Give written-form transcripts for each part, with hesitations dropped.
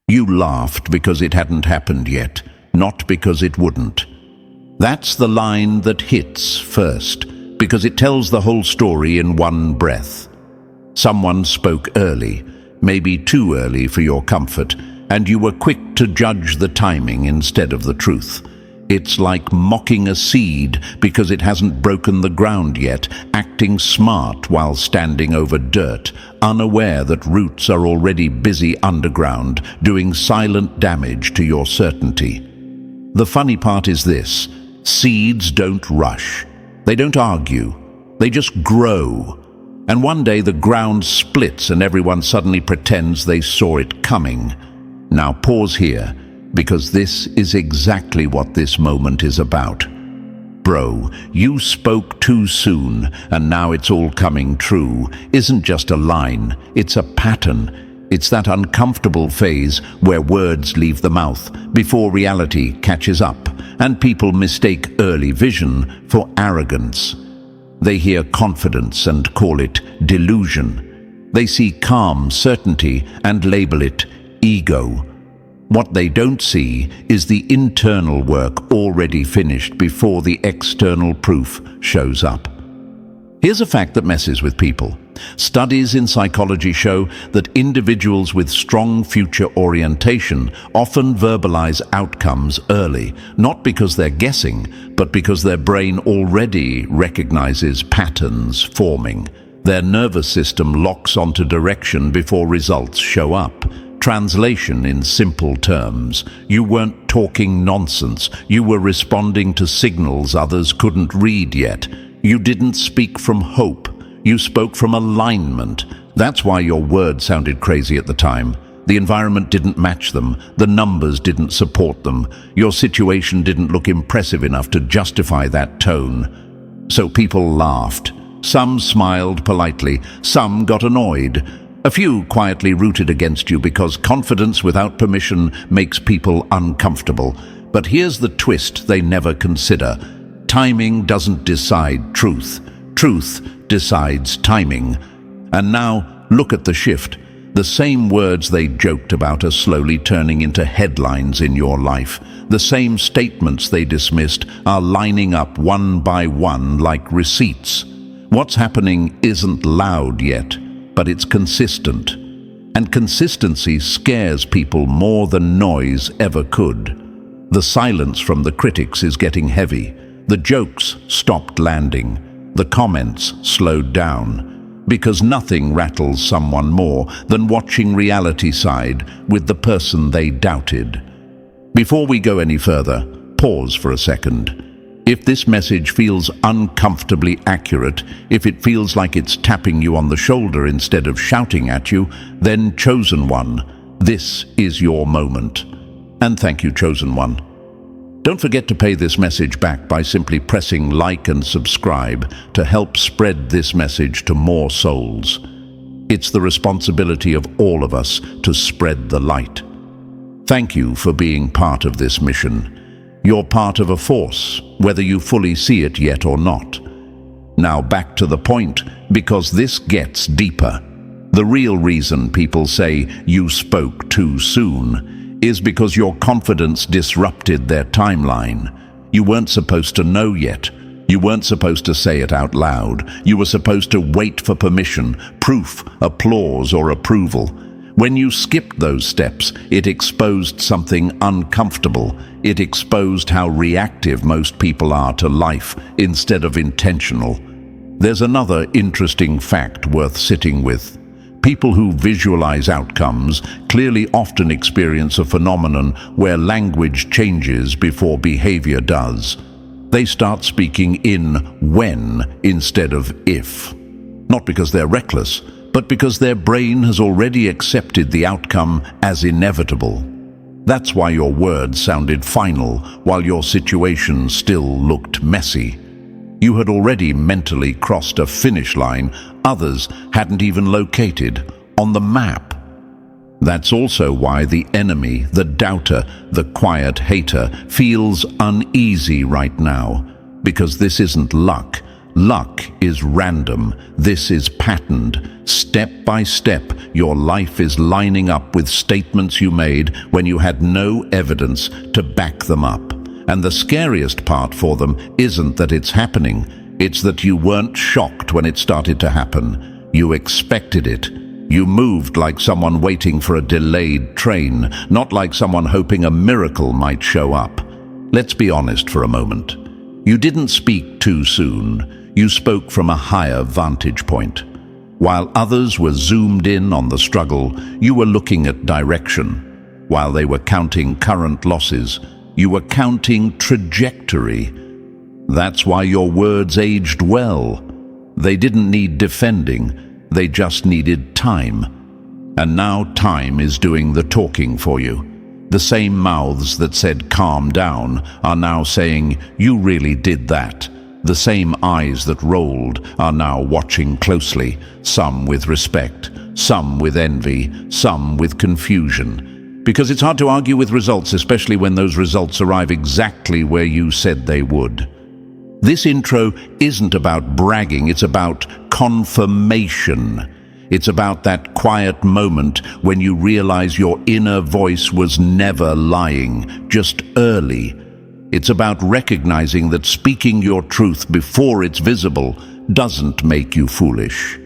You laughed because it hadn't happened yet, not because it wouldn't. That's the line that hits first, because it tells the whole story in one breath. Someone spoke early, maybe too early for your comfort, and you were quick to judge the timing instead of the truth. It's like mocking a seed because it hasn't broken the ground yet, acting smart while standing over dirt, unaware that roots are already busy underground, doing silent damage to your certainty. The funny part is this: seeds don't rush. They don't argue. They just grow. And one day the ground splits and everyone suddenly pretends they saw it coming. Now pause here, because this is exactly what this moment is about. Bro, you spoke too soon, and now it's all coming true. Isn't just a line, it's a pattern. It's that uncomfortable phase where words leave the mouth before reality catches up, and people mistake early vision for arrogance. They hear confidence and call it delusion. They see calm certainty and label it ego. What they don't see is the internal work already finished before the external proof shows up. Here's a fact that messes with people. Studies in psychology show that individuals with strong future orientation often verbalize outcomes early, not because they're guessing, but because their brain already recognizes patterns forming. Their nervous system locks onto direction before results show up. Translation in simple terms: you weren't talking nonsense. You were responding to signals others couldn't read yet. You didn't speak from hope. You spoke from alignment. That's why your words sounded crazy at the time. The environment didn't match them. The numbers didn't support them. Your situation didn't look impressive enough to justify that tone. So people laughed. Some smiled politely. Some got annoyed. A few quietly rooted against you because confidence without permission makes people uncomfortable. But here's the twist they never consider. Timing doesn't decide truth. Truth decides timing. And now, look at the shift. The same words they joked about are slowly turning into headlines in your life. The same statements they dismissed are lining up one by one like receipts. What's happening isn't loud yet, but it's consistent. And consistency scares people more than noise ever could. The silence from the critics is getting heavy. The jokes stopped landing. The comments slowed down. Because nothing rattles someone more than watching reality side with the person they doubted. Before we go any further, pause for a second. If this message feels uncomfortably accurate, if it feels like it's tapping you on the shoulder instead of shouting at you, then Chosen One, this is your moment. And thank you, Chosen One. Don't forget to pay this message back by simply pressing like and subscribe to help spread this message to more souls. It's the responsibility of all of us to spread the light. Thank you for being part of this mission. You're part of a force, whether you fully see it yet or not. Now back to the point, because this gets deeper. The real reason people say you spoke too soon is because your confidence disrupted their timeline. You weren't supposed to know yet. You weren't supposed to say it out loud. You were supposed to wait for permission, proof, applause, or approval. When you skipped those steps, it exposed something uncomfortable. It exposed how reactive most people are to life instead of intentional. There's another interesting fact worth sitting with. People who visualize outcomes clearly often experience a phenomenon where language changes before behavior does. They start speaking in when instead of if. Not because they're reckless, but because their brain has already accepted the outcome as inevitable. That's why your words sounded final while your situation still looked messy. You had already mentally crossed a finish line others hadn't even located on the map. That's also why the enemy, the doubter, the quiet hater, feels uneasy right now. Because this isn't luck. Luck is random. This is patterned. Step by step, your life is lining up with statements you made when you had no evidence to back them up. And the scariest part for them isn't that it's happening. It's that you weren't shocked when it started to happen. You expected it. You moved like someone waiting for a delayed train, not like someone hoping a miracle might show up. Let's be honest for a moment. You didn't speak too soon. You spoke from a higher vantage point. While others were zoomed in on the struggle, you were looking at direction. While they were counting current losses, you were counting trajectory. That's why your words aged well. They didn't need defending, they just needed time. And now time is doing the talking for you. The same mouths that said calm down are now saying, you really did that. The same eyes that rolled are now watching closely, some with respect, some with envy, some with confusion. Because it's hard to argue with results, especially when those results arrive exactly where you said they would. This intro isn't about bragging, it's about confirmation. It's about that quiet moment when you realize your inner voice was never lying, just early. It's about recognizing that speaking your truth before it's visible doesn't make you foolish.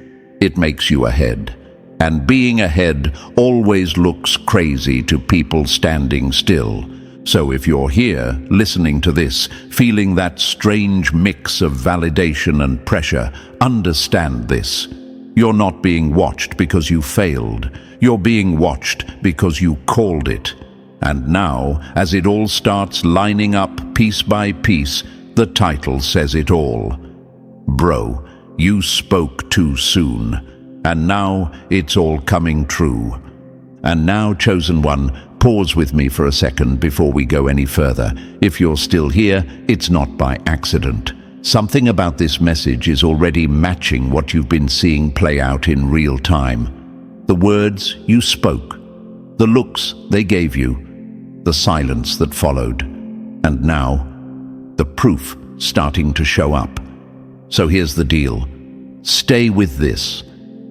It makes you ahead. And being ahead always looks crazy to people standing still. So if you're here, listening to this, feeling that strange mix of validation and pressure, understand this. You're not being watched because you failed. You're being watched because you called it. And now, as it all starts lining up piece by piece, the title says it all. Bro, you spoke too soon. And now it's all coming true. And now, chosen one, pause with me for a second before we go any further. If you're still here, it's not by accident. Something about this message is already matching what you've been seeing play out in real time. The words you spoke, the looks they gave you, the silence that followed, and now, the proof starting to show up. So here's the deal. Stay with this,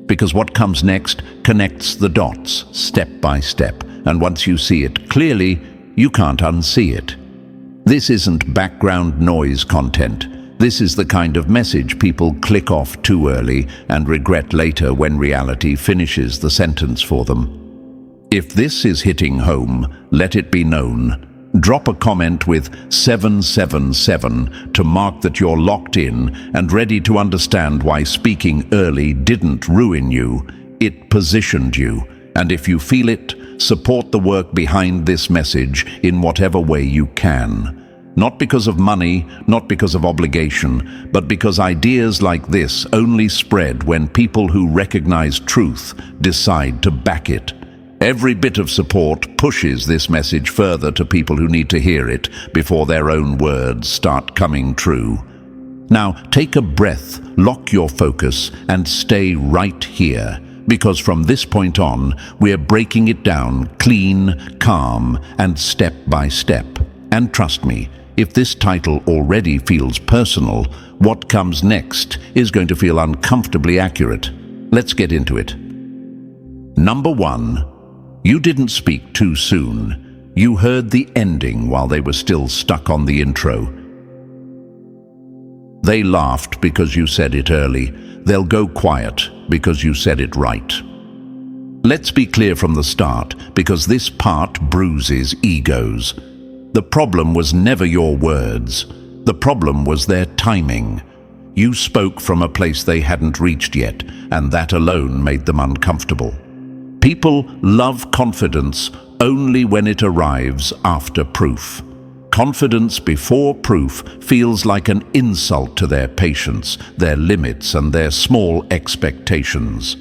because what comes next connects the dots step by step, and once you see it clearly, you can't unsee it. This isn't background noise content. This is the kind of message people click off too early and regret later when reality finishes the sentence for them. If this is hitting home, let it be known. Drop a comment with 777 to mark that you're locked in and ready to understand why speaking early didn't ruin you, it positioned you. And if you feel it, support the work behind this message in whatever way you can. Not because of money, not because of obligation, but because ideas like this only spread when people who recognize truth decide to back it. Every bit of support pushes this message further to people who need to hear it before their own words start coming true. Now, take a breath, lock your focus, and stay right here, because from this point on, we're breaking it down clean, calm, and step by step. And trust me, if this title already feels personal, what comes next is going to feel uncomfortably accurate. Let's get into it. Number 1. You didn't speak too soon. You heard the ending while they were still stuck on the intro. They laughed because you said it early. They'll go quiet because you said it right. Let's be clear from the start, because this part bruises egos. The problem was never your words. The problem was their timing. You spoke from a place they hadn't reached yet, and that alone made them uncomfortable. People love confidence only when it arrives after proof. Confidence before proof feels like an insult to their patience, their limits, and their small expectations.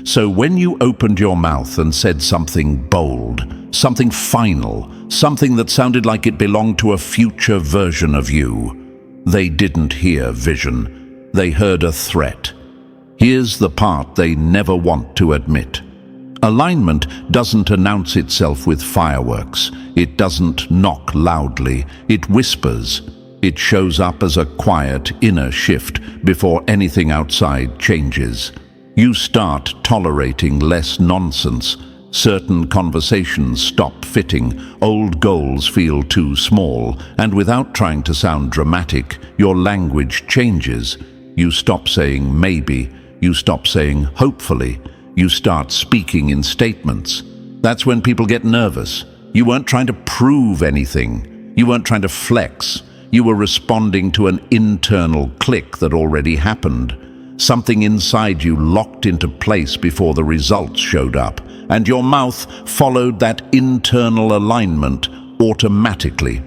So when you opened your mouth and said something bold, something final, something that sounded like it belonged to a future version of you, they didn't hear vision. They heard a threat. Here's the part they never want to admit. Alignment doesn't announce itself with fireworks. It doesn't knock loudly. It whispers. It shows up as a quiet inner shift before anything outside changes. You start tolerating less nonsense. Certain conversations stop fitting, old goals feel too small, and without trying to sound dramatic, your language changes. You stop saying maybe, you stop saying hopefully, you start speaking in statements. That's when people get nervous. You weren't trying to prove anything. You weren't trying to flex. You were responding to an internal click that already happened. Something inside you locked into place before the results showed up, and your mouth followed that internal alignment automatically.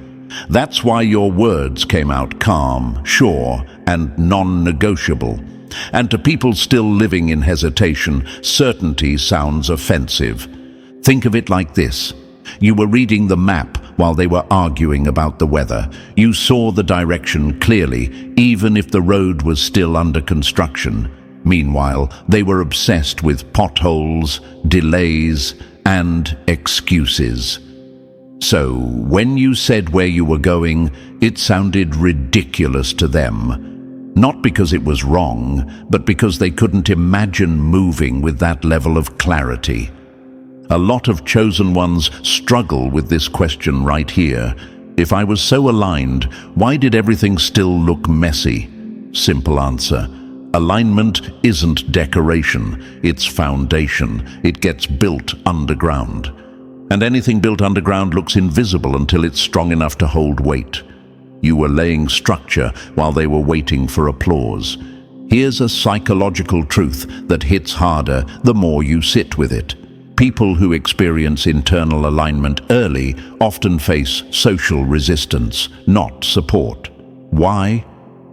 That's why your words came out calm, sure, and non-negotiable. And to people still living in hesitation, certainty sounds offensive. Think of it like this. You were reading the map while they were arguing about the weather. You saw the direction clearly, even if the road was still under construction. Meanwhile, they were obsessed with potholes, delays, and excuses. So, when you said where you were going, it sounded ridiculous to them. Not because it was wrong, but because they couldn't imagine moving with that level of clarity. A lot of chosen ones struggle with this question right here. If I was so aligned, why did everything still look messy? Simple answer. Alignment isn't decoration, it's foundation. It gets built underground. And anything built underground looks invisible until it's strong enough to hold weight. You were laying structure while they were waiting for applause. Here's a psychological truth that hits harder the more you sit with it. People who experience internal alignment early often face social resistance, not support. Why?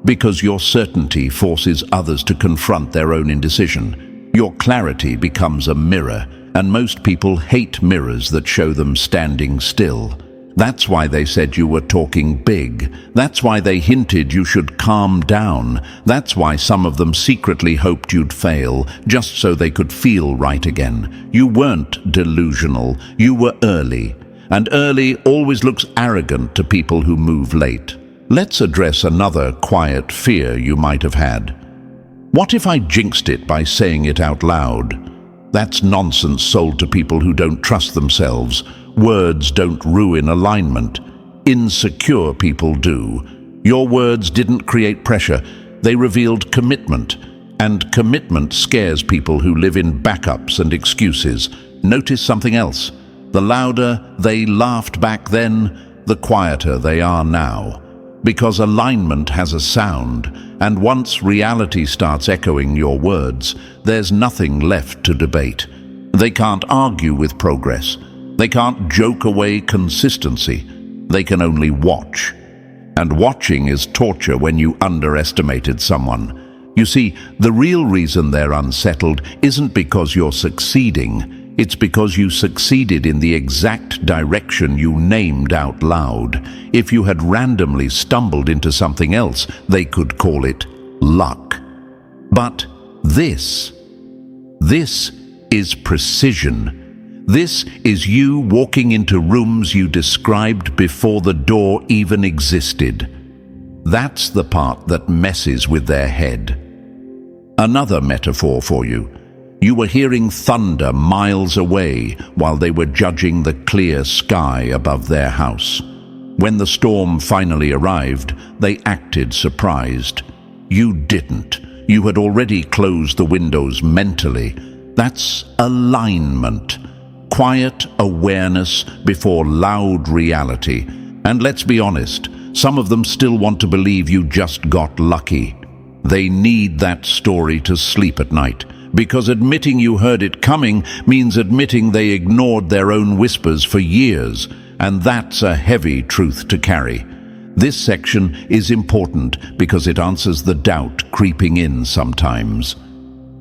Because your certainty forces others to confront their own indecision. Your clarity becomes a mirror, and most people hate mirrors that show them standing still. That's why they said you were talking big. That's why they hinted you should calm down. That's why some of them secretly hoped you'd fail, just so they could feel right again. You weren't delusional, you were early. And early always looks arrogant to people who move late. Let's address another quiet fear you might have had. What if I jinxed it by saying it out loud? That's nonsense sold to people who don't trust themselves. Words don't ruin alignment. Insecure people do. Your words didn't create pressure. They revealed commitment. And commitment scares people who live in backups and excuses. Notice something else. The louder they laughed back then, the quieter they are now. Because alignment has a sound, and once reality starts echoing your words, there's nothing left to debate. They can't argue with progress. They can't joke away consistency. They can only watch. And watching is torture when you underestimated someone. You see, the real reason they're unsettled isn't because you're succeeding. It's because you succeeded in the exact direction you named out loud. If you had randomly stumbled into something else, they could call it luck. But this is precision. This is you walking into rooms you described before the door even existed. That's the part that messes with their head. Another metaphor for you. You were hearing thunder miles away while they were judging the clear sky above their house. When the storm finally arrived, they acted surprised. You didn't. You had already closed the windows mentally. That's alignment. Quiet awareness before loud reality. And let's be honest, some of them still want to believe you just got lucky. They need that story to sleep at night. Because admitting you heard it coming means admitting they ignored their own whispers for years, and that's a heavy truth to carry. This section is important because it answers the doubt creeping in sometimes.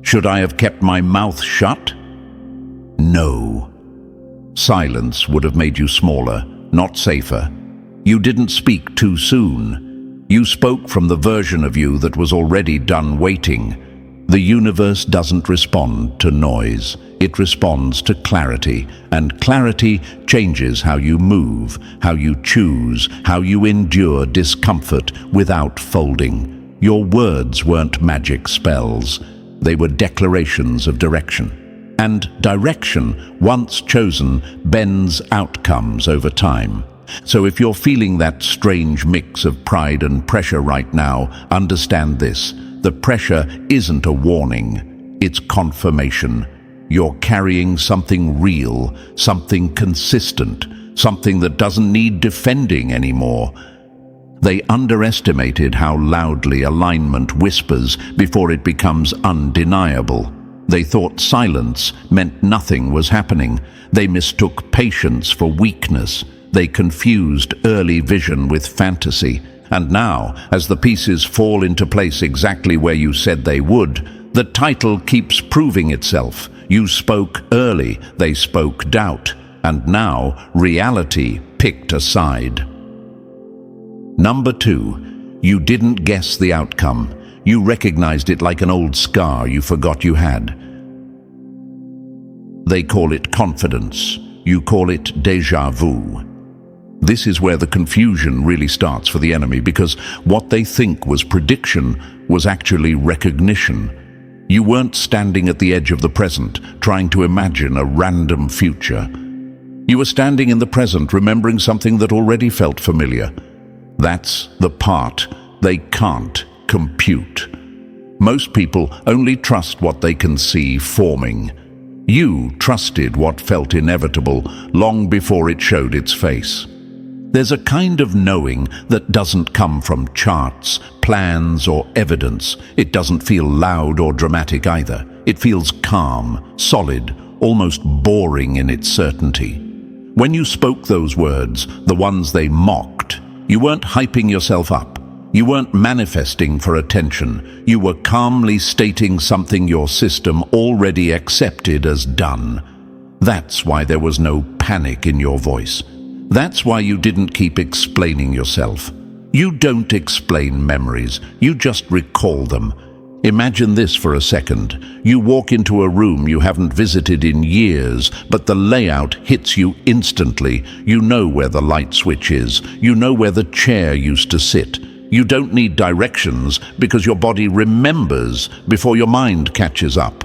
Should I have kept my mouth shut? No. Silence would have made you smaller, not safer. You didn't speak too soon. You spoke from the version of you that was already done waiting. The universe doesn't respond to noise. It responds to clarity, and clarity changes how you move, how you choose, how you endure discomfort without folding. Your words weren't magic spells. They were declarations of direction. And direction, once chosen, bends outcomes over time. So if you're feeling that strange mix of pride and pressure right now, understand this. The pressure isn't a warning, it's confirmation. You're carrying something real, something consistent, something that doesn't need defending anymore. They underestimated how loudly alignment whispers before it becomes undeniable. They thought silence meant nothing was happening. They mistook patience for weakness. They confused early vision with fantasy. And now, as the pieces fall into place exactly where you said they would, the title keeps proving itself. You spoke early, they spoke doubt, and now reality picked a side. Number 2, you didn't guess the outcome. You recognized it like an old scar you forgot you had. They call it confidence. You call it déjà vu. This is where the confusion really starts for the enemy, because what they think was prediction was actually recognition. You weren't standing at the edge of the present, trying to imagine a random future. You were standing in the present, remembering something that already felt familiar. That's the part they can't compute. Most people only trust what they can see forming. You trusted what felt inevitable long before it showed its face. There's a kind of knowing that doesn't come from charts, plans, or evidence. It doesn't feel loud or dramatic either. It feels calm, solid, almost boring in its certainty. When you spoke those words, the ones they mocked, you weren't hyping yourself up. You weren't manifesting for attention. You were calmly stating something your system already accepted as done. That's why there was no panic in your voice. That's why you didn't keep explaining yourself. You don't explain memories, you just recall them. Imagine this for a second. You walk into a room you haven't visited in years, but the layout hits you instantly. You know where the light switch is. You know where the chair used to sit. You don't need directions because your body remembers before your mind catches up.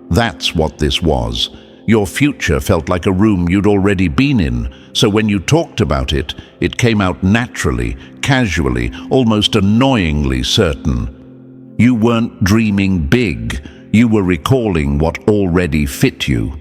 That's what this was. Your future felt like a room you'd already been in, so when you talked about it, it came out naturally, casually, almost annoyingly certain. You weren't dreaming big, you were recalling what already fit you.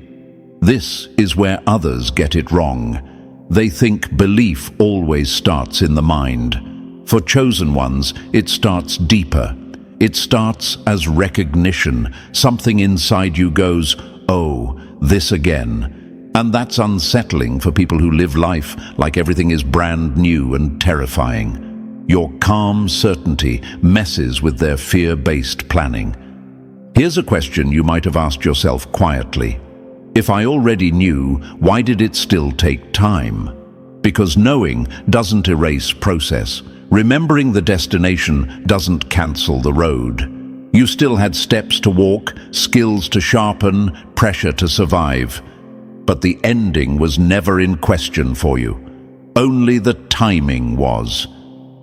This is where others get it wrong. They think belief always starts in the mind. For chosen ones, it starts deeper. It starts as recognition. Something inside you goes, "Oh, this again." And that's unsettling for people who live life like everything is brand new and terrifying. Your calm certainty messes with their fear-based planning. Here's a question you might have asked yourself quietly. If I already knew, why did it still take time? Because knowing doesn't erase process. Remembering the destination doesn't cancel the road. You still had steps to walk, skills to sharpen, pressure to survive. But the ending was never in question for you. Only the timing was.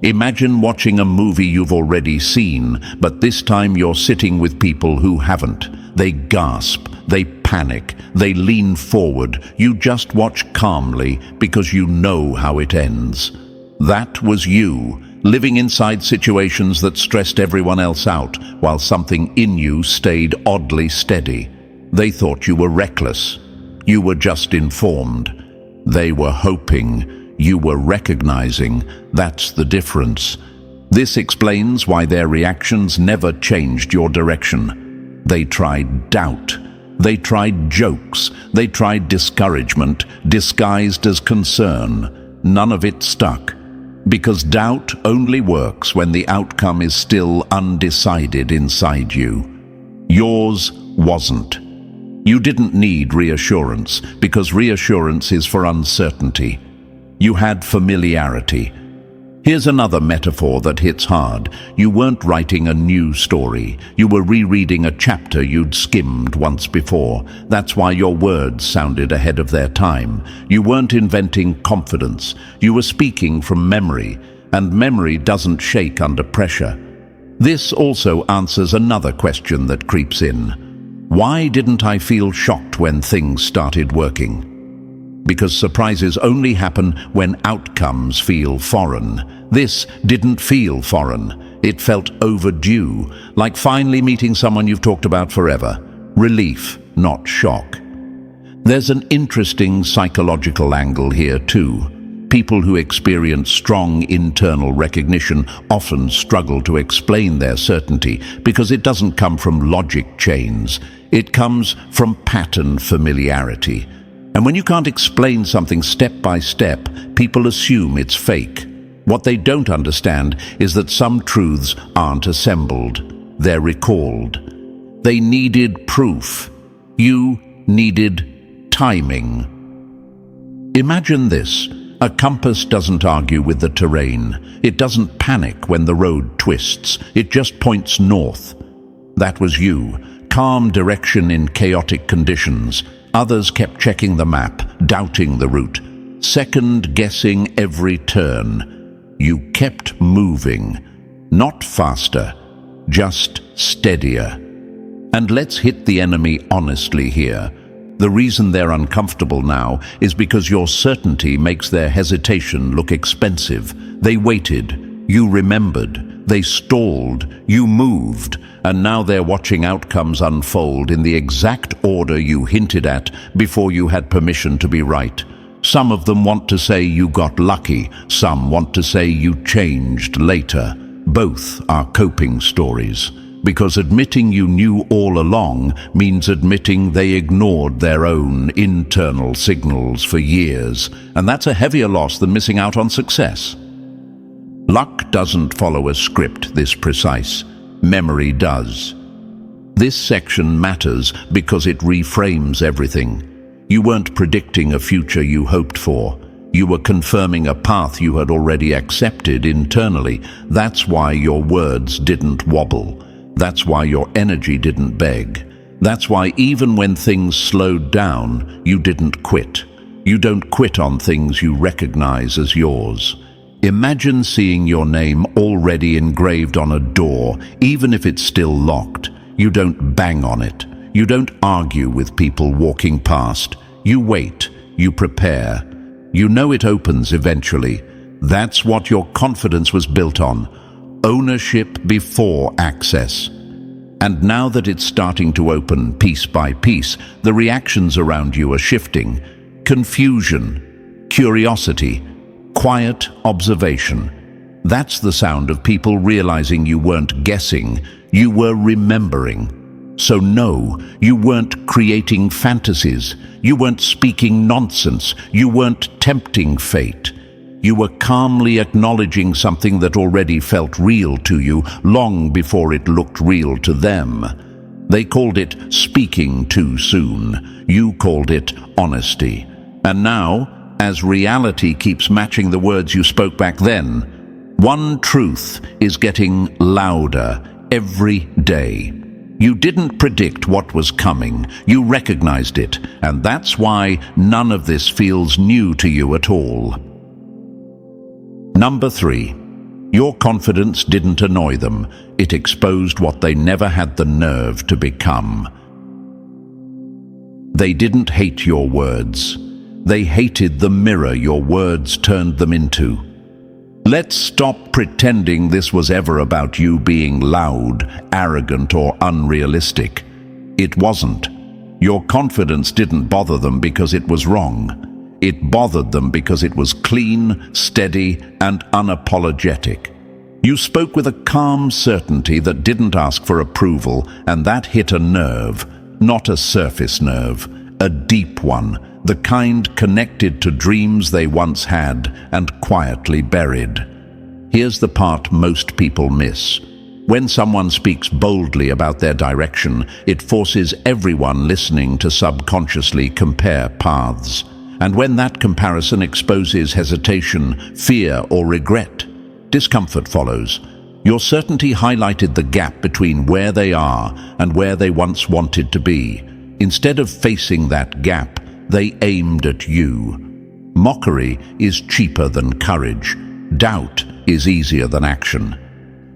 Imagine watching a movie you've already seen, but this time you're sitting with people who haven't. They gasp, they panic, they lean forward. You just watch calmly because you know how it ends. That was you, living inside situations that stressed everyone else out, while something in you stayed oddly steady. They thought you were reckless. You were just informed. They were hoping. You were recognizing. That's the difference. This explains why their reactions never changed your direction. They tried doubt. They tried jokes. They tried discouragement, disguised as concern. None of it stuck. Because doubt only works when the outcome is still undecided inside you. Yours wasn't. You didn't need reassurance, because reassurance is for uncertainty. You had familiarity. Here's another metaphor that hits hard. You weren't writing a new story. You were rereading a chapter you'd skimmed once before. That's why your words sounded ahead of their time. You weren't inventing confidence. You were speaking from memory, and memory doesn't shake under pressure. This also answers another question that creeps in. Why didn't I feel shocked when things started working? Because surprises only happen when outcomes feel foreign. This didn't feel foreign. It felt overdue, like finally meeting someone you've talked about forever. Relief, not shock. There's an interesting psychological angle here too. People who experience strong internal recognition often struggle to explain their certainty because it doesn't come from logic chains. It comes from pattern familiarity. And when you can't explain something step by step, people assume it's fake. What they don't understand is that some truths aren't assembled, they're recalled. They needed proof. You needed timing. Imagine this. A compass doesn't argue with the terrain. It doesn't panic when the road twists. It just points north. That was you. Calm direction in chaotic conditions. Others kept checking the map, doubting the route, second-guessing every turn. You kept moving, not faster, just steadier. And let's hit the enemy honestly here. The reason they're uncomfortable now is because your certainty makes their hesitation look expensive. They waited, you remembered. They stalled, you moved, and now they're watching outcomes unfold in the exact order you hinted at before you had permission to be right. Some of them want to say you got lucky, some want to say you changed later. Both are coping stories, because admitting you knew all along means admitting they ignored their own internal signals for years, and that's a heavier loss than missing out on success. Luck doesn't follow a script this precise. Memory does. This section matters because it reframes everything. You weren't predicting a future you hoped for. You were confirming a path you had already accepted internally. That's why your words didn't wobble. That's why your energy didn't beg. That's why even when things slowed down, you didn't quit. You don't quit on things you recognize as yours. Imagine seeing your name already engraved on a door, even if it's still locked. You don't bang on it. You don't argue with people walking past. You wait. You prepare. You know it opens eventually. That's what your confidence was built on. Ownership before access. And now that it's starting to open piece by piece, the reactions around you are shifting. Confusion, curiosity, quiet observation. That's the sound of people realizing you weren't guessing, you were remembering. So no, you weren't creating fantasies. You weren't speaking nonsense. You weren't tempting fate. You were calmly acknowledging something that already felt real to you long before it looked real to them. They called it speaking too soon. You called it honesty. And now, as reality keeps matching the words you spoke back then, one truth is getting louder every day. You didn't predict what was coming. You recognized it, and that's why none of this feels new to you at all. Number 3. Your confidence didn't annoy them. It exposed what they never had the nerve to become. They didn't hate your words. They hated the mirror your words turned them into. Let's stop pretending this was ever about you being loud, arrogant, or unrealistic. It wasn't. Your confidence didn't bother them because it was wrong. It bothered them because it was clean, steady, and unapologetic. You spoke with a calm certainty that didn't ask for approval, and that hit a nerve, not a surface nerve, a deep one. The kind connected to dreams they once had and quietly buried. Here's the part most people miss. When someone speaks boldly about their direction, it forces everyone listening to subconsciously compare paths. And when that comparison exposes hesitation, fear, or regret, discomfort follows. Your certainty highlighted the gap between where they are and where they once wanted to be. Instead of facing that gap, they aimed at you. Mockery is cheaper than courage. Doubt is easier than action.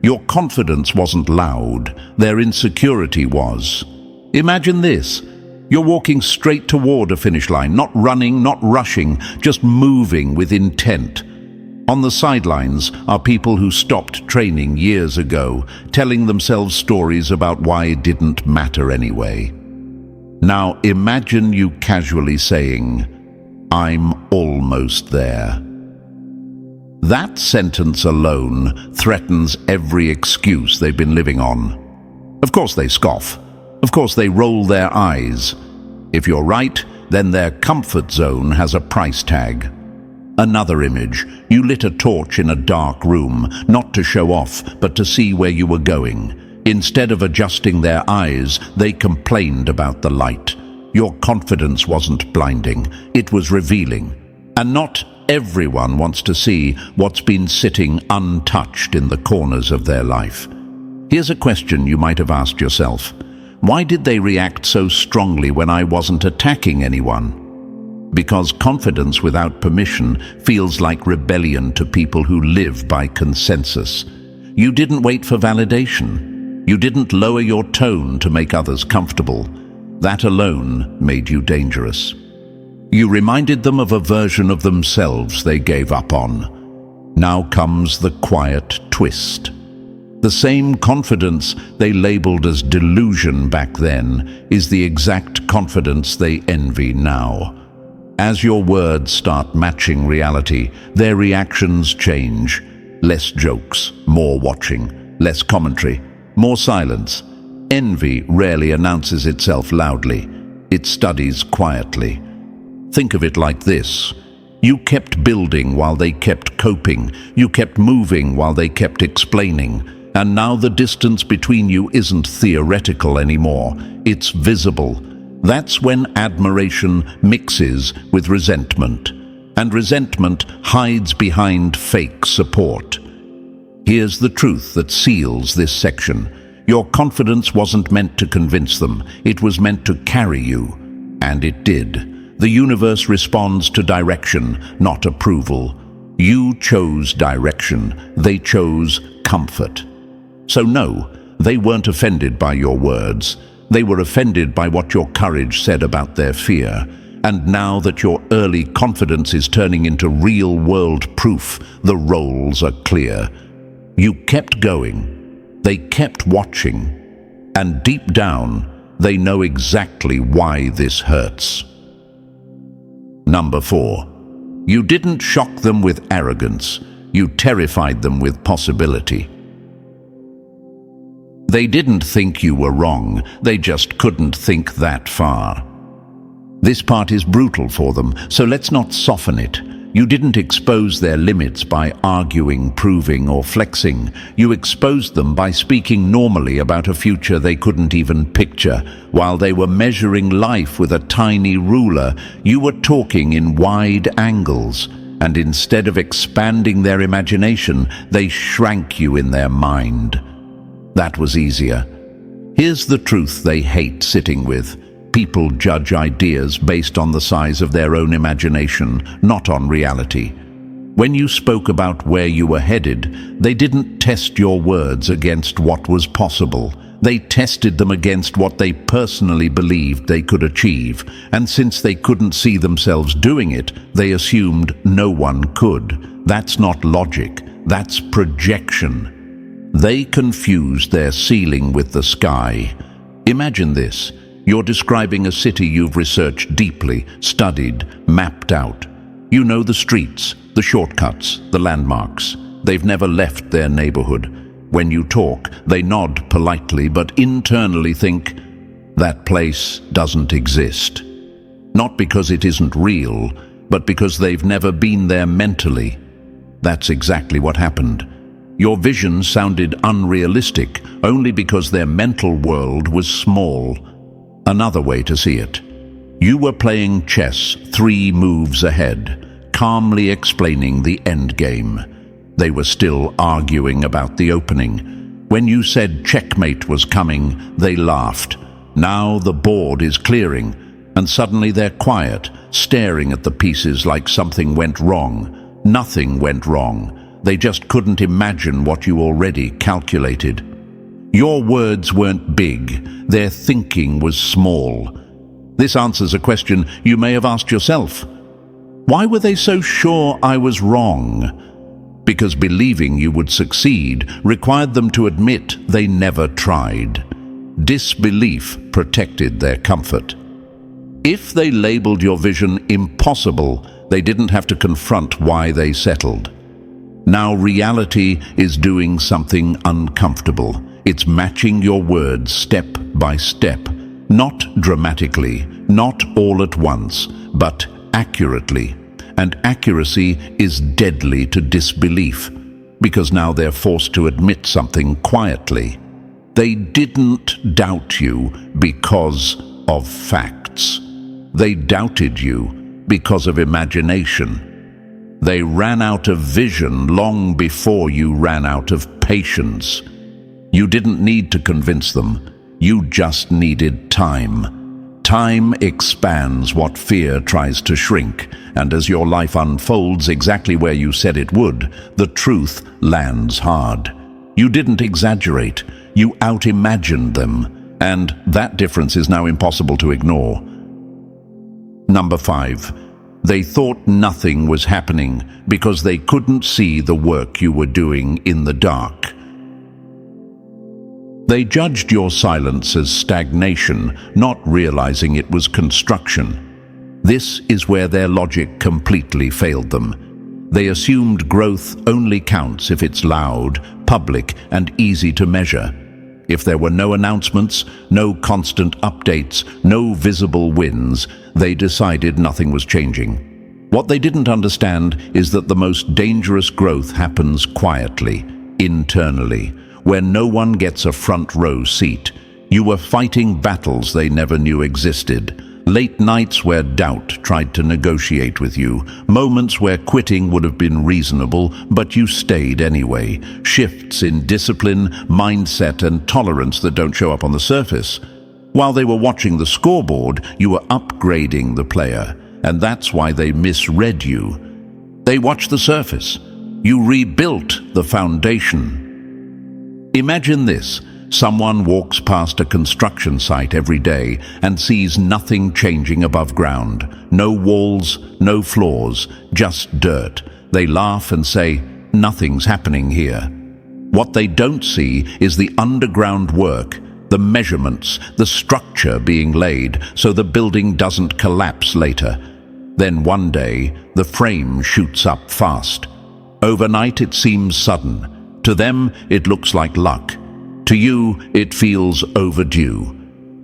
Your confidence wasn't loud, their insecurity was. Imagine this. You're walking straight toward a finish line, not running, not rushing, just moving with intent. On the sidelines are people who stopped training years ago, telling themselves stories about why it didn't matter anyway. Now imagine you casually saying, "I'm almost there." That sentence alone threatens every excuse they've been living on. Of course they scoff. Of course they roll their eyes. If you're right, then their comfort zone has a price tag. Another image. You lit a torch in a dark room, not to show off, but to see where you were going. Instead of adjusting their eyes, they complained about the light. Your confidence wasn't blinding, it was revealing. And not everyone wants to see what's been sitting untouched in the corners of their life. Here's a question you might have asked yourself. Why did they react so strongly when I wasn't attacking anyone? Because confidence without permission feels like rebellion to people who live by consensus. You didn't wait for validation. You didn't lower your tone to make others comfortable. That alone made you dangerous. You reminded them of a version of themselves they gave up on. Now comes the quiet twist. The same confidence they labeled as delusion back then is the exact confidence they envy now. As your words start matching reality, their reactions change. Less jokes, more watching, less commentary, more silence. Envy rarely announces itself loudly. It studies quietly. Think of it like this. You kept building while they kept coping. You kept moving while they kept explaining. And now the distance between you isn't theoretical anymore. It's visible. That's when admiration mixes with resentment. And resentment hides behind fake support. Here's the truth that seals this section. Your confidence wasn't meant to convince them. It was meant to carry you. And it did. The universe responds to direction, not approval. You chose direction. They chose comfort. So no, they weren't offended by your words. They were offended by what your courage said about their fear. And now that your early confidence is turning into real-world proof, the roles are clear. You kept going. They kept watching. And deep down, they know exactly why this hurts. Number 4. You didn't shock them with arrogance. You terrified them with possibility. They didn't think you were wrong. They just couldn't think that far. This part is brutal for them, so let's not soften it. You didn't expose their limits by arguing, proving, or flexing. You exposed them by speaking normally about a future they couldn't even picture. While they were measuring life with a tiny ruler, you were talking in wide angles. And instead of expanding their imagination, they shrank you in their mind. That was easier. Here's the truth they hate sitting with. People judge ideas based on the size of their own imagination, not on reality. When you spoke about where you were headed, they didn't test your words against what was possible. They tested them against what they personally believed they could achieve. And since they couldn't see themselves doing it, they assumed no one could. That's not logic. That's projection. They confused their ceiling with the sky. Imagine this. You're describing a city you've researched deeply, studied, mapped out. You know the streets, the shortcuts, the landmarks. They've never left their neighborhood. When you talk, they nod politely, but internally think, that place doesn't exist. Not because it isn't real, but because they've never been there mentally. That's exactly what happened. Your vision sounded unrealistic only because their mental world was small. Another way to see it. You were playing chess 3 moves ahead, calmly explaining the end game. They were still arguing about the opening. When you said checkmate was coming, they laughed. Now the board is clearing, and suddenly they're quiet, staring at the pieces like something went wrong. Nothing went wrong. They just couldn't imagine what you already calculated. Your words weren't big. Their thinking was small. This answers a question you may have asked yourself. Why were they so sure I was wrong? Because believing you would succeed required them to admit they never tried. Disbelief protected their comfort. If they labeled your vision impossible, they didn't have to confront why they settled. Now reality is doing something uncomfortable. It's matching your words step by step. Not dramatically, not all at once, but accurately. And accuracy is deadly to disbelief, because now they're forced to admit something quietly. They didn't doubt you because of facts. They doubted you because of imagination. They ran out of vision long before you ran out of patience. You didn't need to convince them. You just needed time. Time expands what fear tries to shrink, and as your life unfolds exactly where you said it would, the truth lands hard. You didn't exaggerate. You out-imagined them, and that difference is now impossible to ignore. Number 5. They thought nothing was happening because they couldn't see the work you were doing in the dark. They judged your silence as stagnation, not realizing it was construction. This is where their logic completely failed them. They assumed growth only counts if it's loud, public, and easy to measure. If there were no announcements, no constant updates, no visible wins, they decided nothing was changing. What they didn't understand is that the most dangerous growth happens quietly, internally, where no one gets a front row seat. You were fighting battles they never knew existed. Late nights where doubt tried to negotiate with you. Moments where quitting would have been reasonable, but you stayed anyway. Shifts in discipline, mindset, and tolerance that don't show up on the surface. While they were watching the scoreboard, you were upgrading the player, and that's why they misread you. They watched the surface. You rebuilt the foundation. Imagine this. Someone walks past a construction site every day and sees nothing changing above ground. No walls, no floors, just dirt. They laugh and say, "Nothing's happening here." What they don't see is the underground work, the measurements, the structure being laid so the building doesn't collapse later. Then one day, the frame shoots up fast. Overnight it seems sudden. To them, it looks like luck. To you, it feels overdue.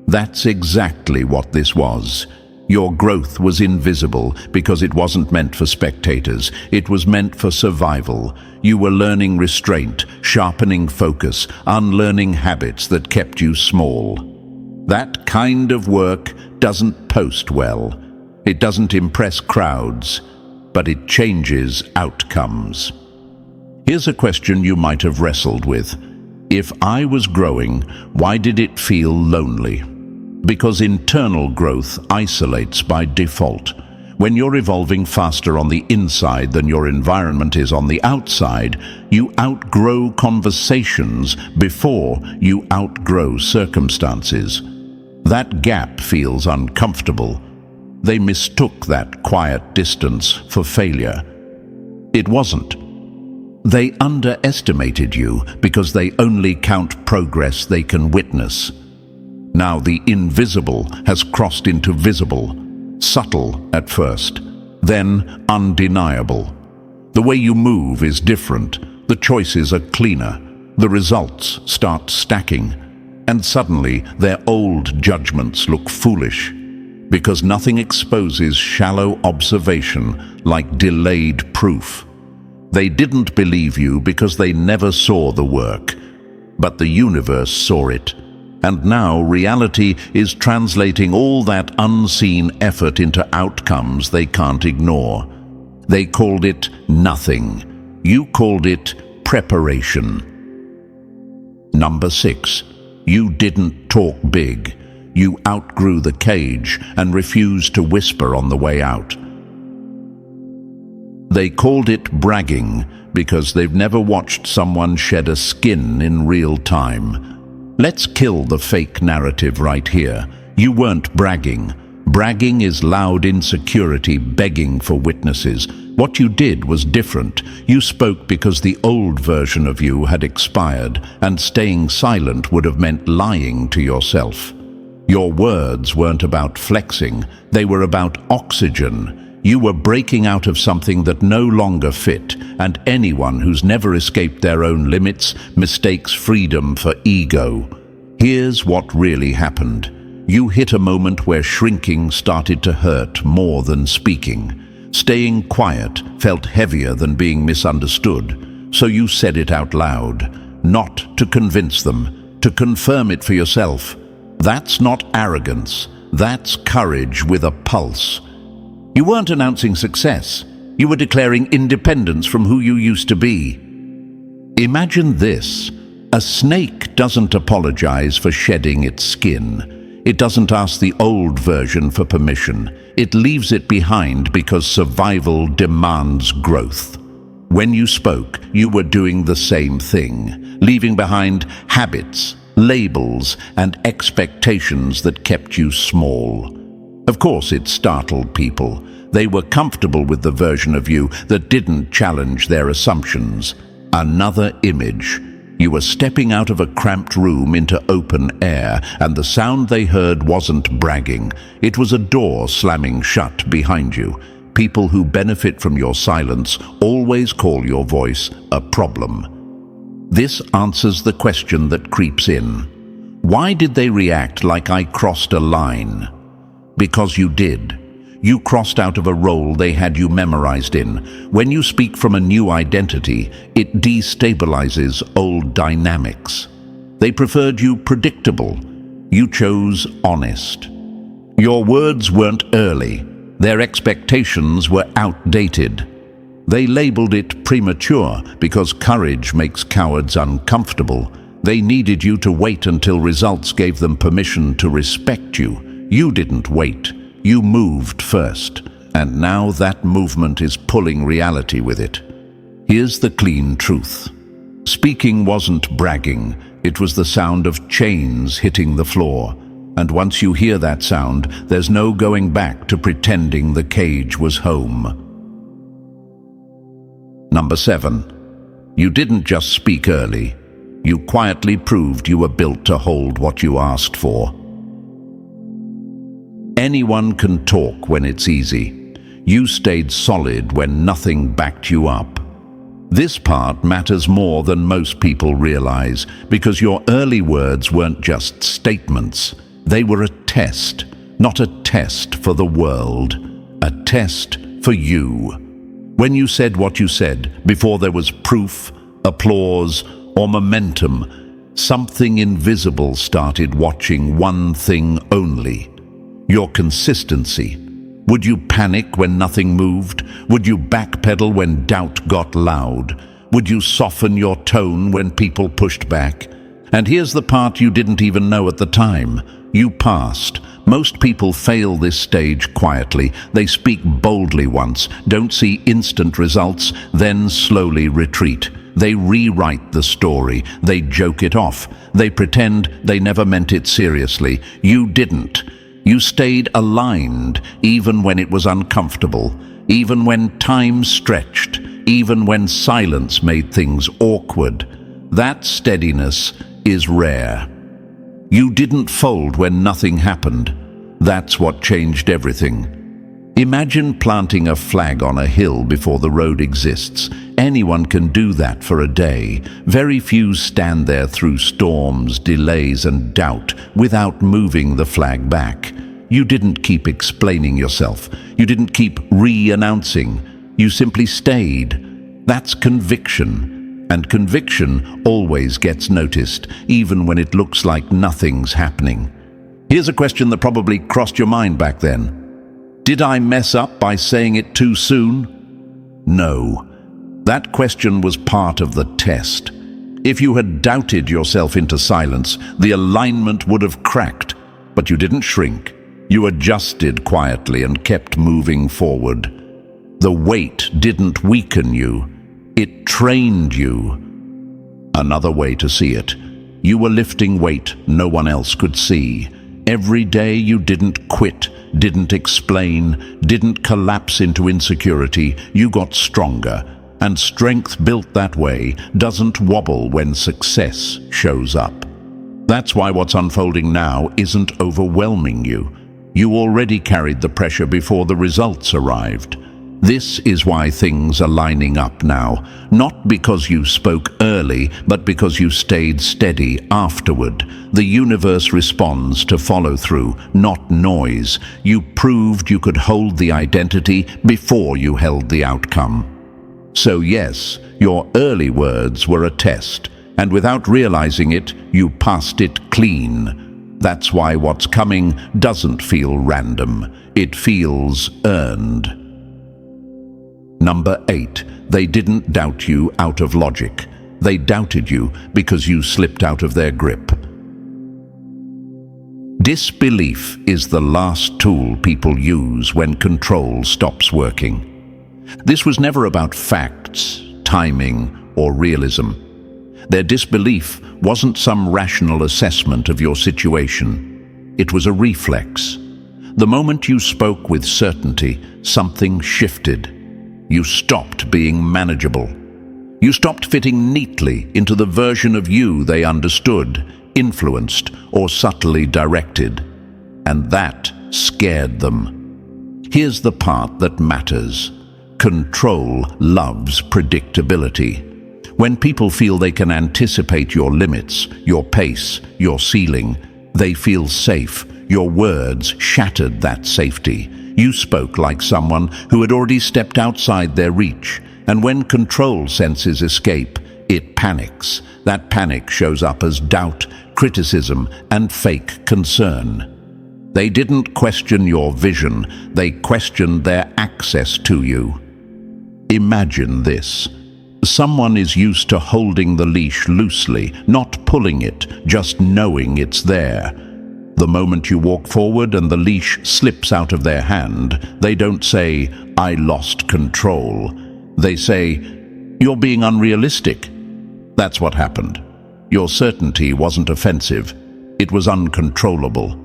That's exactly what this was. Your growth was invisible because it wasn't meant for spectators. It was meant for survival. You were learning restraint, sharpening focus, unlearning habits that kept you small. That kind of work doesn't post well. It doesn't impress crowds, but it changes outcomes. Here's a question you might have wrestled with. If I was growing, why did it feel lonely? Because internal growth isolates by default. When you're evolving faster on the inside than your environment is on the outside, you outgrow conversations before you outgrow circumstances. That gap feels uncomfortable. They mistook that quiet distance for failure. It wasn't. They underestimated you because they only count progress they can witness. Now the invisible has crossed into visible, subtle at first, then undeniable. The way you move is different, the choices are cleaner, the results start stacking, and suddenly their old judgments look foolish, because nothing exposes shallow observation like delayed proof. They didn't believe you because they never saw the work, but the universe saw it. And now reality is translating all that unseen effort into outcomes they can't ignore. They called it nothing. You called it preparation. Number 6. You didn't talk big. You outgrew the cage and refused to whisper on the way out. They called it bragging because they've never watched someone shed a skin in real time. Let's kill the fake narrative right here. You weren't bragging. Bragging is loud insecurity begging for witnesses. What you did was different. You spoke because the old version of you had expired, and staying silent would have meant lying to yourself. Your words weren't about flexing, they were about oxygen. You were breaking out of something that no longer fit, and anyone who's never escaped their own limits mistakes freedom for ego. Here's what really happened. You hit a moment where shrinking started to hurt more than speaking. Staying quiet felt heavier than being misunderstood, so you said it out loud, not to convince them, to confirm it for yourself. That's not arrogance, that's courage with a pulse. You weren't announcing success, you were declaring independence from who you used to be. Imagine this: a snake doesn't apologize for shedding its skin. It doesn't ask the old version for permission. It leaves it behind because survival demands growth. When you spoke, you were doing the same thing, leaving behind habits, labels, and expectations that kept you small. Of course, it startled people. They were comfortable with the version of you that didn't challenge their assumptions. Another image. You were stepping out of a cramped room into open air, and the sound they heard wasn't bragging. It was a door slamming shut behind you. People who benefit from your silence always call your voice a problem. This answers the question that creeps in. Why did they react like I crossed a line? Because you did. You crossed out of a role they had you memorized in. When you speak from a new identity, it destabilizes old dynamics. They preferred you predictable. You chose honest. Your words weren't early. Their expectations were outdated. They labeled it premature because courage makes cowards uncomfortable. They needed you to wait until results gave them permission to respect you. You didn't wait. You moved first, and now that movement is pulling reality with it. Here's the clean truth. Speaking wasn't bragging, it was the sound of chains hitting the floor. And once you hear that sound, there's no going back to pretending the cage was home. Number 7. You didn't just speak early. You quietly proved you were built to hold what you asked for. Anyone can talk when it's easy. You stayed solid when nothing backed you up. This part matters more than most people realize, because your early words weren't just statements. They were a test, not a test for the world, a test for you. When you said what you said, before there was proof, applause, or momentum, something invisible started watching one thing only: your consistency. Would you panic when nothing moved? Would you backpedal when doubt got loud? Would you soften your tone when people pushed back? And here's the part you didn't even know at the time. You passed. Most people fail this stage quietly. They speak boldly once, don't see instant results, then slowly retreat. They rewrite the story. They joke it off. They pretend they never meant it seriously. You didn't. You stayed aligned, even when it was uncomfortable, even when time stretched, even when silence made things awkward. That steadiness is rare. You didn't fold when nothing happened. That's what changed everything. Imagine planting a flag on a hill before the road exists. Anyone can do that for a day. Very few stand there through storms, delays, and doubt without moving the flag back. You didn't keep explaining yourself. You didn't keep re-announcing. You simply stayed. That's conviction. And conviction always gets noticed, even when it looks like nothing's happening. Here's a question that probably crossed your mind back then. Did I mess up by saying it too soon? No. That question was part of the test. If you had doubted yourself into silence, the alignment would have cracked. But you didn't shrink. You adjusted quietly and kept moving forward. The weight didn't weaken you. It trained you. Another way to see it. You were lifting weight no one else could see. Every day you didn't quit, didn't explain, didn't collapse into insecurity. You got stronger. And strength built that way doesn't wobble when success shows up. That's why what's unfolding now isn't overwhelming you. You already carried the pressure before the results arrived. This is why things are lining up now, not because you spoke early, but because you stayed steady afterward. The universe responds to follow-through, not noise. You proved you could hold the identity before you held the outcome. So yes, your early words were a test, and without realizing it, you passed it clean. That's why what's coming doesn't feel random. It feels earned. Number 8, they didn't doubt you out of logic. They doubted you because you slipped out of their grip. Disbelief is the last tool people use when control stops working. This was never about facts, timing, or realism. Their disbelief wasn't some rational assessment of your situation. It was a reflex. The moment you spoke with certainty, something shifted. You stopped being manageable. You stopped fitting neatly into the version of you they understood, influenced, or subtly directed. And that scared them. Here's the part that matters. Control loves predictability. When people feel they can anticipate your limits, your pace, your ceiling, they feel safe. Your words shattered that safety. You spoke like someone who had already stepped outside their reach. And when control senses escape, it panics. That panic shows up as doubt, criticism, and fake concern. They didn't question your vision, they questioned their access to you. Imagine this. Someone is used to holding the leash loosely, not pulling it, just knowing it's there. The moment you walk forward and the leash slips out of their hand, they don't say, "I lost control." They say, "You're being unrealistic." That's what happened. Your certainty wasn't offensive. It was uncontrollable.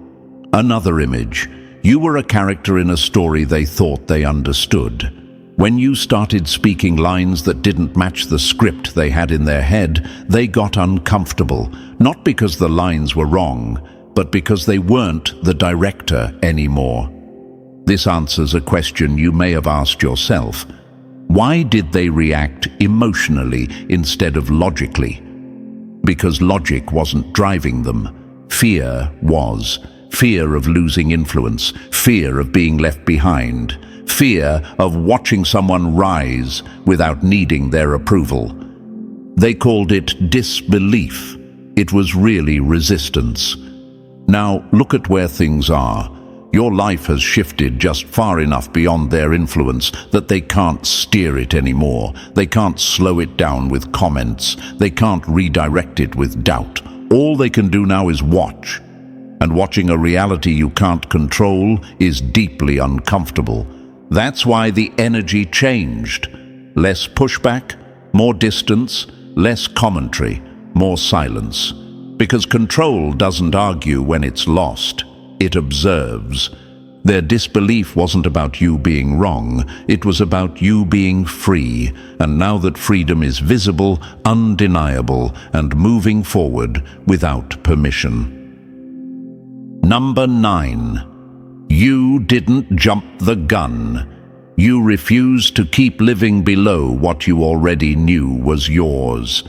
Another image. You were a character in a story they thought they understood. When you started speaking lines that didn't match the script they had in their head, they got uncomfortable, not because the lines were wrong, but because they weren't the director anymore. This answers a question you may have asked yourself. Why did they react emotionally instead of logically? Because logic wasn't driving them. Fear was. Fear of losing influence, fear of being left behind, fear of watching someone rise without needing their approval. They called it disbelief. It was really resistance. Now, look at where things are. Your life has shifted just far enough beyond their influence that they can't steer it anymore. They can't slow it down with comments. They can't redirect it with doubt. All they can do now is watch. And watching a reality you can't control is deeply uncomfortable. That's why the energy changed. Less pushback, more distance, less commentary, more silence. Because control doesn't argue when it's lost, it observes. Their disbelief wasn't about you being wrong, it was about you being free. And now that freedom is visible, undeniable, and moving forward without permission. Number 9. You didn't jump the gun. You refused to keep living below what you already knew was yours.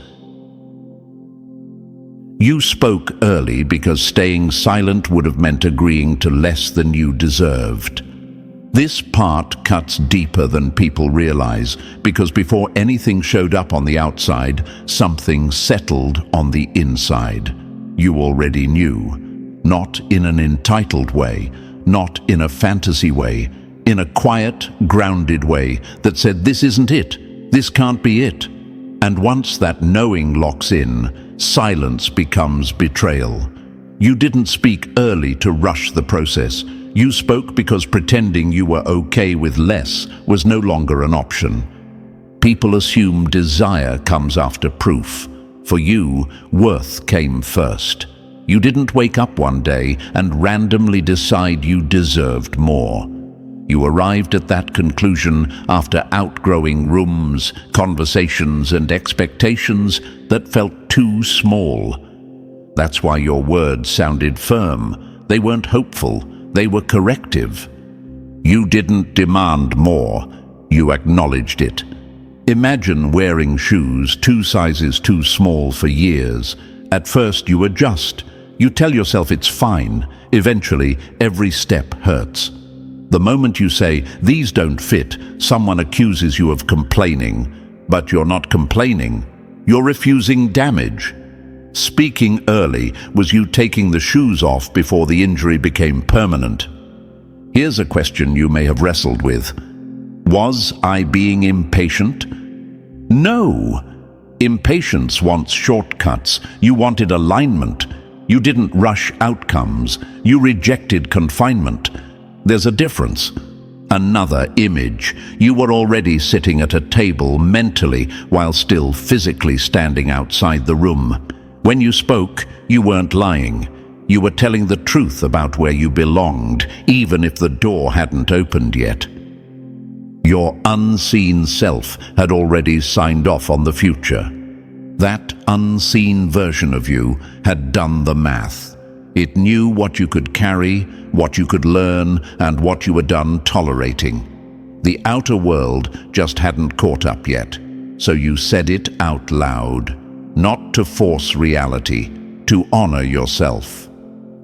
You spoke early because staying silent would have meant agreeing to less than you deserved. This part cuts deeper than people realize, because before anything showed up on the outside, something settled on the inside. You already knew. Not in an entitled way, not in a fantasy way, in a quiet, grounded way that said, "This isn't it. This can't be it. And once that knowing locks in, silence becomes betrayal. You didn't speak early to rush the process. You spoke because pretending you were okay with less was no longer an option. People assume desire comes after proof. For you, worth came first. You didn't wake up one day and randomly decide you deserved more. You arrived at that conclusion after outgrowing rooms, conversations, and expectations that felt too small. That's why your words sounded firm. They weren't hopeful, they were corrective. You didn't demand more, you acknowledged it. Imagine wearing shoes 2 sizes too small for years. At first you adjust. You tell yourself it's fine. Eventually, every step hurts. The moment you say, "These don't fit," someone accuses you of complaining. But you're not complaining. You're refusing damage. Speaking early was you taking the shoes off before the injury became permanent. Here's a question you may have wrestled with. Was I being impatient? No. Impatience wants shortcuts. You wanted alignment. You didn't rush outcomes. You rejected confinement. There's a difference. Another image. You were already sitting at a table mentally while still physically standing outside the room. When you spoke, you weren't lying. You were telling the truth about where you belonged, even if the door hadn't opened yet. Your unseen self had already signed off on the future. That unseen version of you had done the math. It knew what you could carry, what you could learn, and what you were done tolerating. The outer world just hadn't caught up yet, so you said it out loud, not to force reality, to honor yourself.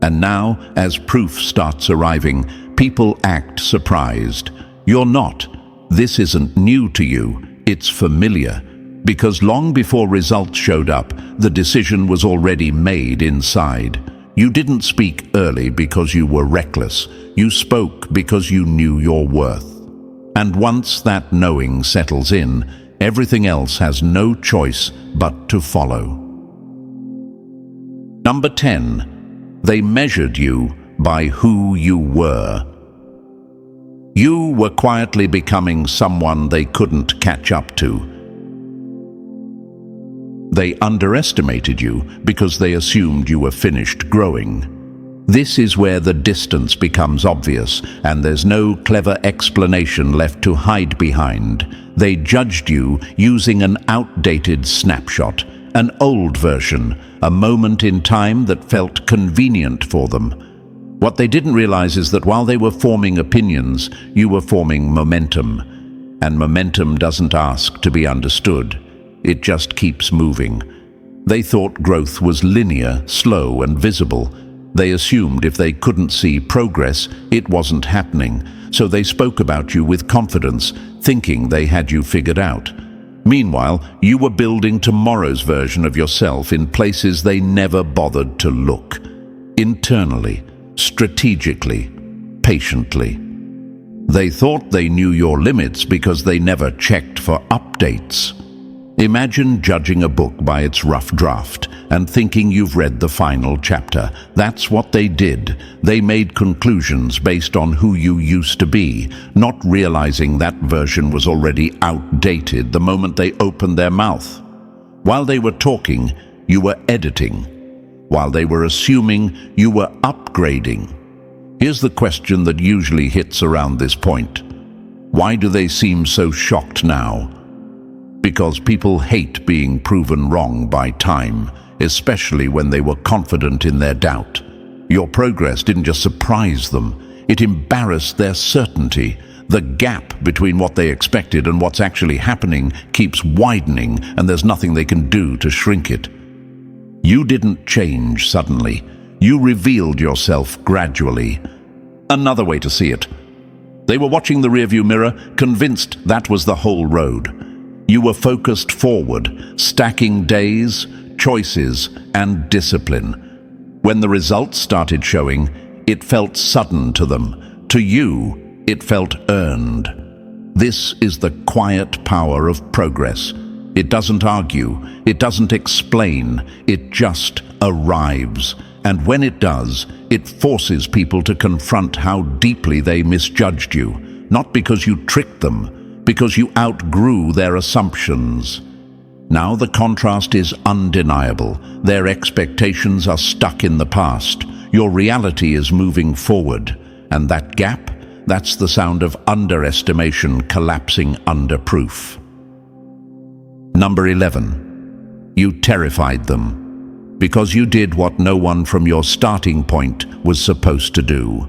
And now, as proof starts arriving, people act surprised. You're not. This isn't new to you, it's familiar. Because long before results showed up, the decision was already made inside. You didn't speak early because you were reckless. You spoke because you knew your worth. And once that knowing settles in, everything else has no choice but to follow. Number 10. They measured you by who you were. You were quietly becoming someone they couldn't catch up to. They underestimated you because they assumed you were finished growing. This is where the distance becomes obvious, and there's no clever explanation left to hide behind. They judged you using an outdated snapshot, an old version, a moment in time that felt convenient for them. What they didn't realize is that while they were forming opinions, you were forming momentum. And momentum doesn't ask to be understood. It just keeps moving. They thought growth was linear, slow, and visible. They assumed if they couldn't see progress, it wasn't happening. So they spoke about you with confidence, thinking they had you figured out. Meanwhile, you were building tomorrow's version of yourself in places they never bothered to look. Internally, strategically, patiently. They thought they knew your limits because they never checked for updates. Imagine judging a book by its rough draft and thinking you've read the final chapter. That's what they did. They made conclusions based on who you used to be, not realizing that version was already outdated the moment they opened their mouth. While they were talking, you were editing. While they were assuming, you were upgrading. Here's the question that usually hits around this point. Why do they seem so shocked now? Because people hate being proven wrong by time, especially when they were confident in their doubt. Your progress didn't just surprise them, it embarrassed their certainty. The gap between what they expected and what's actually happening keeps widening, and there's nothing they can do to shrink it. You didn't change suddenly. You revealed yourself gradually. Another way to see it. They were watching the rearview mirror, convinced that was the whole road. You were focused forward, stacking days, choices, and discipline. When the results started showing, it felt sudden to them. To you, it felt earned. This is the quiet power of progress. It doesn't argue, it doesn't explain, it just arrives. And when it does, it forces people to confront how deeply they misjudged you, not because you tricked them, because you outgrew their assumptions. Now the contrast is undeniable. Their expectations are stuck in the past. Your reality is moving forward. And that gap, that's the sound of underestimation collapsing under proof. Number 11. You terrified them, because you did what no one from your starting point was supposed to do.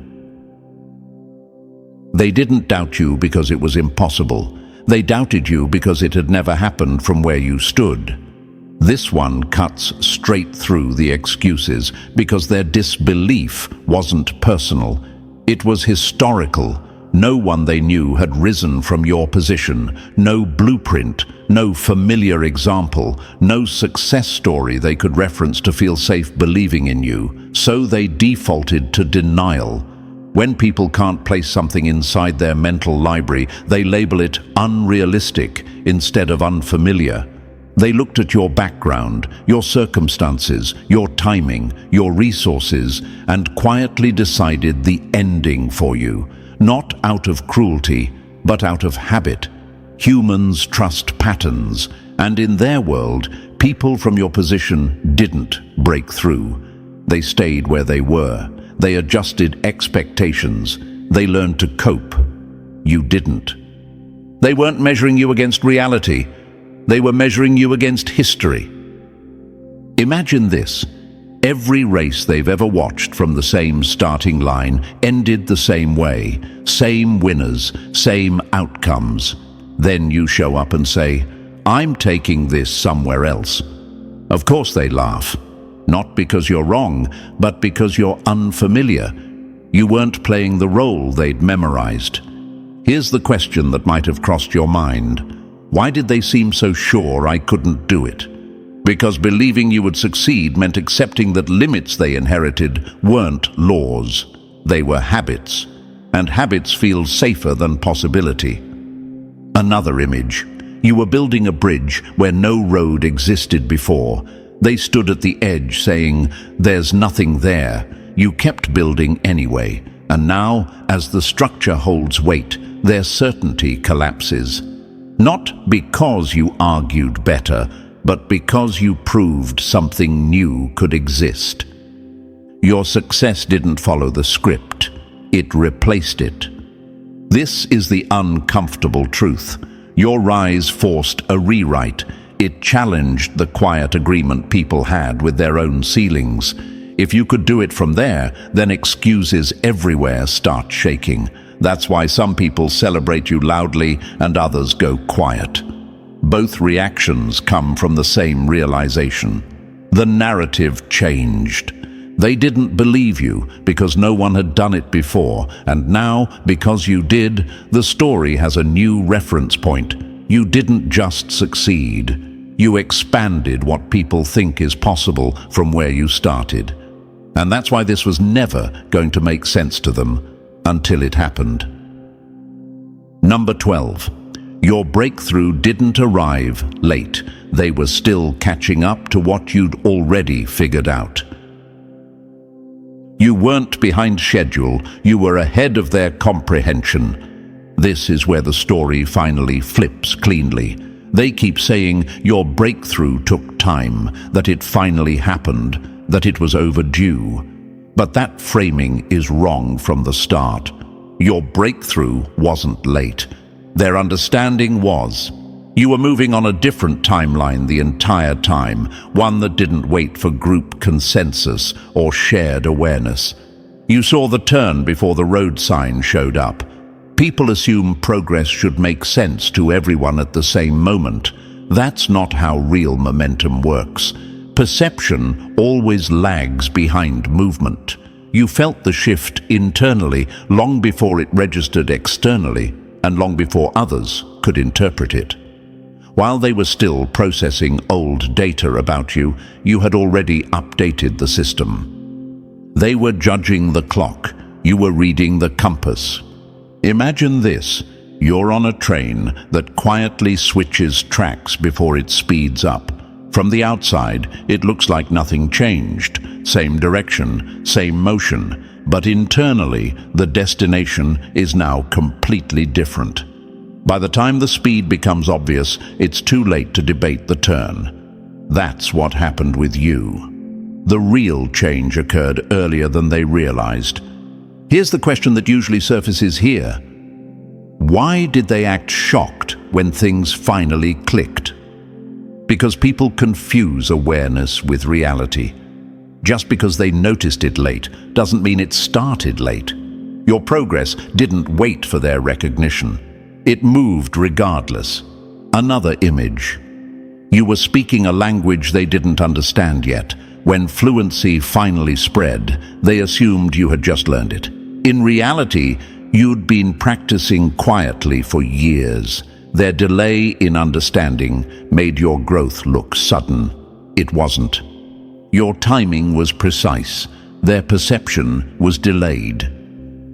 They didn't doubt you because it was impossible. They doubted you because it had never happened from where you stood. This one cuts straight through the excuses because their disbelief wasn't personal. It was historical. No one they knew had risen from your position. No blueprint, no familiar example, no success story they could reference to feel safe believing in you. So they defaulted to denial. When people can't place something inside their mental library, they label it unrealistic instead of unfamiliar. They looked at your background, your circumstances, your timing, your resources, and quietly decided the ending for you. Not out of cruelty, but out of habit. Humans trust patterns, and in their world, people from your position didn't break through. They stayed where they were. They adjusted expectations. They learned to cope. You didn't. They weren't measuring you against reality. They were measuring you against history. Imagine this. Every race they've ever watched from the same starting line ended the same way. Same winners, same outcomes. Then you show up and say, "I'm taking this somewhere else." Of course they laugh. Not because you're wrong, but because you're unfamiliar. You weren't playing the role they'd memorized. Here's the question that might have crossed your mind. Why did they seem so sure I couldn't do it? Because believing you would succeed meant accepting that limits they inherited weren't laws. They were habits. And habits feel safer than possibility. Another image. You were building a bridge where no road existed before. They stood at the edge saying, "There's nothing there." You kept building anyway. And now, as the structure holds weight, their certainty collapses. Not because you argued better, but because you proved something new could exist. Your success didn't follow the script. It replaced it. This is the uncomfortable truth. Your rise forced a rewrite. It challenged the quiet agreement people had with their own ceilings. If you could do it from there, then excuses everywhere start shaking. That's why some people celebrate you loudly and others go quiet. Both reactions come from the same realization. The narrative changed. They didn't believe you because no one had done it before, and now, because you did, the story has a new reference point. You didn't just succeed. You expanded what people think is possible from where you started. And that's why this was never going to make sense to them until it happened. Number 12. Your breakthrough didn't arrive late. They were still catching up to what you'd already figured out. You weren't behind schedule, you were ahead of their comprehension. This is where the story finally flips cleanly. They keep saying your breakthrough took time, that it finally happened, that it was overdue. But that framing is wrong from the start. Your breakthrough wasn't late. Their understanding was. You were moving on a different timeline the entire time, one that didn't wait for group consensus or shared awareness. You saw the turn before the road sign showed up. People assume progress should make sense to everyone at the same moment. That's not how real momentum works. Perception always lags behind movement. You felt the shift internally long before it registered externally, and long before others could interpret it. While they were still processing old data about you, you had already updated the system. They were judging the clock. You were reading the compass. Imagine this. You're on a train that quietly switches tracks before it speeds up. From the outside, it looks like nothing changed. Same direction, same motion. But internally, the destination is now completely different. By the time the speed becomes obvious, it's too late to debate the turn. That's what happened with you. The real change occurred earlier than they realized. Here's the question that usually surfaces here. Why did they act shocked when things finally clicked? Because people confuse awareness with reality. Just because they noticed it late doesn't mean it started late. Your progress didn't wait for their recognition. It moved regardless. Another image. You were speaking a language they didn't understand yet. When fluency finally spread, they assumed you had just learned it. In reality, you'd been practicing quietly for years. Their delay in understanding made your growth look sudden. It wasn't. Your timing was precise. Their perception was delayed.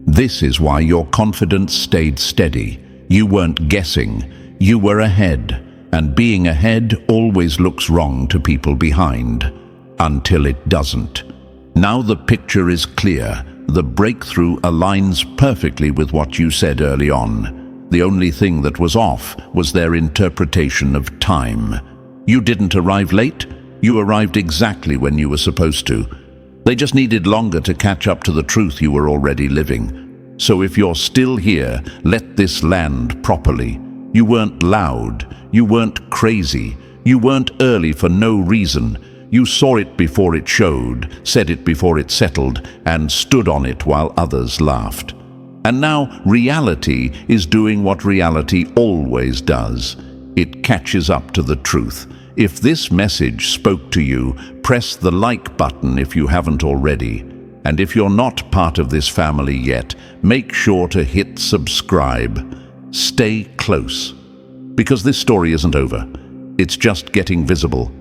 This is why your confidence stayed steady. You weren't guessing. You were ahead. And being ahead always looks wrong to people behind. Until it doesn't. Now the picture is clear. The breakthrough aligns perfectly with what you said early on. The only thing that was off was their interpretation of time. You didn't arrive late. You arrived exactly when you were supposed to. They just needed longer to catch up to the truth you were already living. So if you're still here, let this land properly. You weren't loud. You weren't crazy. You weren't early for no reason. You saw it before it showed, said it before it settled, and stood on it while others laughed. And now reality is doing what reality always does. It catches up to the truth. If this message spoke to you, press the like button if you haven't already. And if you're not part of this family yet, make sure to hit subscribe. Stay close. Because this story isn't over. It's just getting visible.